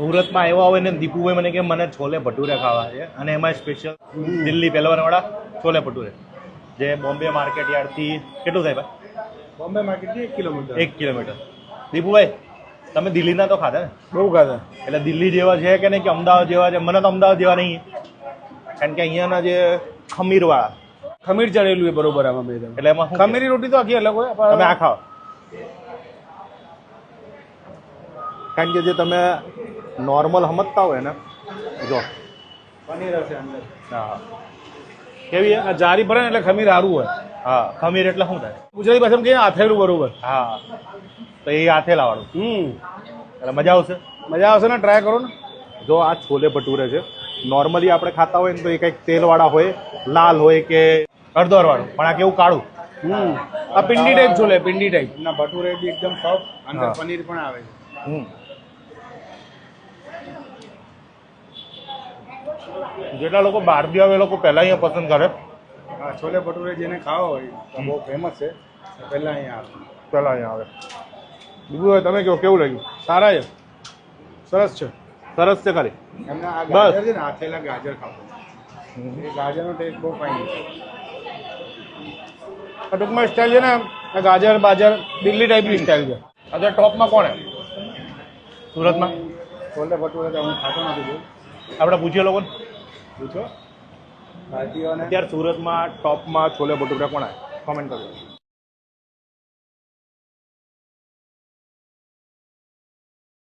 સુરતમાં આવ્યા હોય ને દીપુભાઈ મને કે મને છોલે ભટુરે ખાવા છે અને એમાં સ્પેશિયલ દિલ્હી પહેલવાનવાળા છોલે ભટુરે જે બોમ્બે માર્કેટ યાર્ડથી કેટલું થાય ભાઈ? બોમ્બે માર્કેટથી 1 કિલોમીટર. 1 કિલોમીટર. દીપુભાઈ તમે દિલ્હીના તો ખાધા ને? બહુ ખાધા. એટલે દિલ્હી જેવા છે કે નહીં કે અમદાવાદ જેવા છે? મને તો અમદાવાદ જેવા નહીં, કારણ કે અહીંયાના જે ખમીરવાળા ખમીર ચડેલું એ બરોબર આમાં બે એટલે એમાં ખમીરી રોટી તો આખી અલગ હોય. તમે આ ખાઓ, કારણ કે જે તમે નોર્મલ સમજતા હોય ને, જો પનીર હશે અંદર. હા કેવી આ જારી ભરે ને એટલે ખમીર સારું હોય. હા ખમીર એટલે શું થાય? ગુજરાતી ભાષામાં કહીએ આથેલું બરોબર. હા તો એ આથેલા વાળું એટલે મજા આવશે. મજા આવશે ને, ટ્રાય કરો ને. જો આ છોલે ભટુરે છે, નોર્મલી આપણે ખાતા હોય ને તો એ કંઈક તેલવાળા હોય, લાલ હોય કે અડધોરવાળું, પણ આ કેવું કાળું. આ પિંડી ટાઈપ છોલે, પિંડી ટાઈપ. ના ભટુરે બી એકદમ સોફ્ટ, અંદર પનીર પણ આવે છે. જેટલા લોકો બહારથી આવે એ લોકો પહેલા અહીંયા પસંદ કરે. હા, છોલે ભટુરે જેને ખાવા હોય તો બહુ ફેમસ છે, પહેલા અહીંયા આવે. પહેલા અહીંયા આવે. બીજું તમે કહો કેવું લાગ્યું? સારા છે, સરસ છે. સરસ છે ખાલી. એમને આ ગાજર છે ને, આથેલા ગાજર ખાવું, એ ગાજરનો ટેસ્ટ બહુ ફાઇન છે. આ ટૂંકમાં સ્ટાઇલ છે ને, આ ગાજર બાજર દિલ્હી ટાઈપની સ્ટાઇલ છે. અત્યારે ટોપમાં કોણ છે સુરતમાં? છોલે ભટુરે તો હું ખાતો નથી બહુ. આપણે પૂછીએ લોકોને, પૂછો ભારતીયોને. અત્યારે સુરતમાં ટોપમાં છોલે ભટુરે કોણ આવે? કોમેન્ટ કરજો.